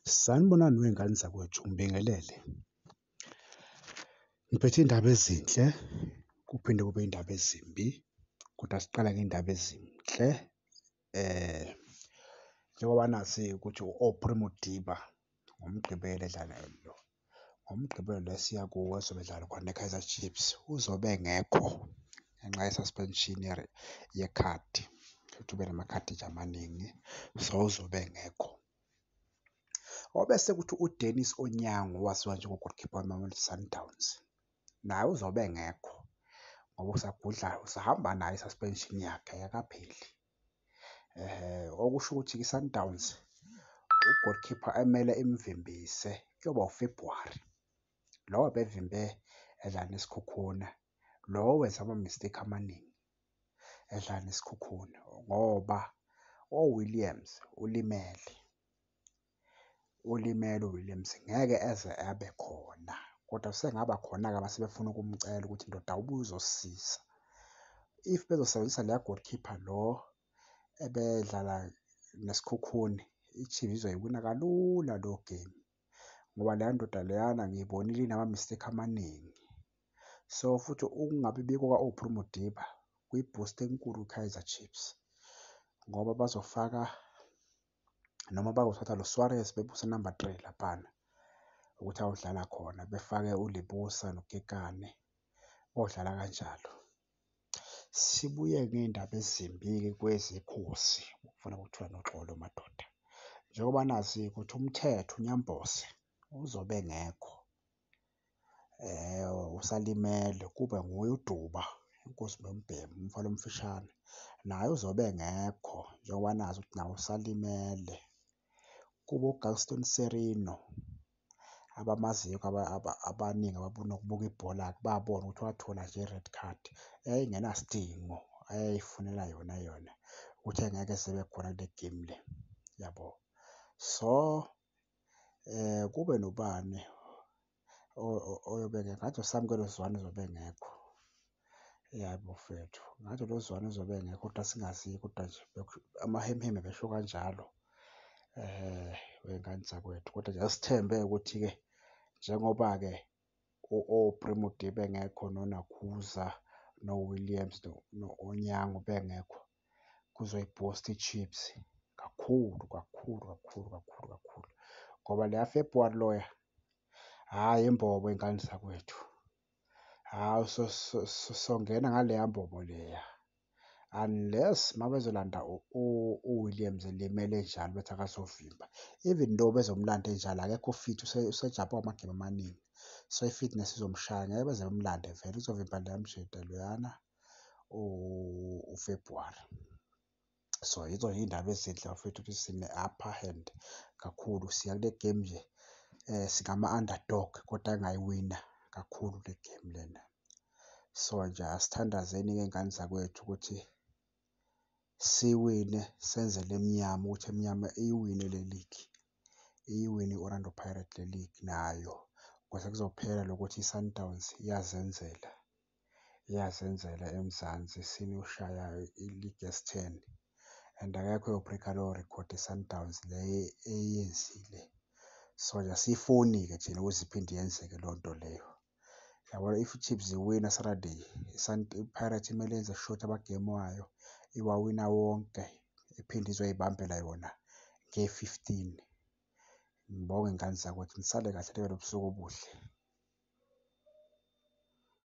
Sanibonani wey'ngane zakwethu, ngibingelele. Ngiphethe iy'ndaba ezinhle kuphinde kube iy'ndaba ezimbi, kodwa siqala ngey'ndaba ezinhle. Njengoba nazi ukuthi o-Prem Modiba ngoMgqibelo edlala lo, ngoMgqibelo lo esiya kuwo ezobe edlala khona ne-Kaizer Chiefs uzobe engekho ngenxa ye-suspension yekhadi, kushuthi ube namakhadi nje amaningi, so uzobe engekho. Obese kuthi uDennis Onyango owaziwa njengo-goalkeeper weMamelodi Sundowns, naye uzobe engekho ngoba usagudla, usahamba nayo i-suspension yakhe ayakapheli. Okusho ukuthi i-Sundowns u-goalkeeper emele imvimbise kuyoba uFebhuwari, lo ebevimbe edlala neSikhukhuna, lo wenza ama-mistake amaningi edlala neSikhukhuna ngoba o-Williams ulimele. Ulimele u-Williams, ngeke eze abe khona, kodwa usengaba khona-ke uma sebefuna ukumcela ukuthi ndoda ubuye uzosisiza. If bezosebenzisa loya goalkeeper lo ebedlala neSikhukhuni, i-Chiefs izoyiwina kalula lo game ngoba leya ndoda leyana ngiyibonile inama-mistake amaningi. So futhi ukungabibikho kwa-Prem Modiba kuyi-boost enkulu i-Kaizer Chiefs ngoba bazofaka noma bazothatha lo Suarez bemuse number 3 laphana ukuthi ayodlala khona, befake uLibusa noKekana bodlala kanjalo. Sibuye ngey'ndaba ezimbi-ke kwezikhosi, okufanele kuthiwa noxolo madoda. Njengoba nazi ukuthi uMthetho uNyambose uzobe engekho, usalimele, kube nguye uDuba, inkosi Mbembemu, umfana omfishane, naye uzobe engekho njengoba nazi ukuthi naye usalimele. Kube uGalston Serino, abamaziyo abaningi abanokubuka ibhola-ke babona ukuthi wathola nje i-red card eyayingenasidingo, ayayifunela yona ukuthi engeke esebe khona kule game le, yabo. So kube nobani oyobe engekho, ngathi uSamkelo Zwane uzobe engekho, yabo mfethu, ngathi lo Zwane uzobe engekho kodwa singazi kodwa nje amahemihemi ebesho kanjalo. Wey'ngane zakwethu, kodwa nje asithembe ukuthi-ke njengoba-ke o-Prem Modiba bengekho, noNakhuza, no-Williams, no-Onyango bengekho, kuzoyibhusta i-Chiefs kakhulu kakhulu kakhulu kakhulu kakhulu ngoba leya Febhuwari loya, hhayi imbobo y'ngane zakwethu, hhayi songena ngaleya mbobo leya unless uma bezolanda u-Williams elimele enjalo bethi akazovimba. Even though bezomlanda enjalo akekho fit, usejahe amagemu amaningi, so i-fitness izomshaya, ngeke beze bemlande vele, uzovimba leya mshede loyana uFebhuwari. So yizo nje iy'ndaba ezinhle bafowethu ukuthi sine-upper hand kakhulu, siya kule game nje singama-underdog kodwa engayiwina kakhulu le game lena. So nje asithandazeni-ke iy'ngane zakwethu ukuthi siwine, senzele emnyama ukuthi emnyama iyiwine le league, iyiwine i-Orlando Pirates le league nayo ukuze kuzophela lokuthi i-Sundowns iyazenzela eMzansi isiyoshaya i-league yesi-10 and akekho oyobhrikha leyo record i-Sundowns le eyenzile. So nje asiyifuni-ke thina ukuze iphinde yenzeke leyo nto leyo. Yabona if i-Chiefs iwina Saturday, i-Pirates kumele yenze sure ukuthi amagemu wayo iwawina wonke, iphinde izoy'bambela yona nge-15. Ngibonge iy'ngane zakwethu, nisale kahle nibe nobusuku obuhle.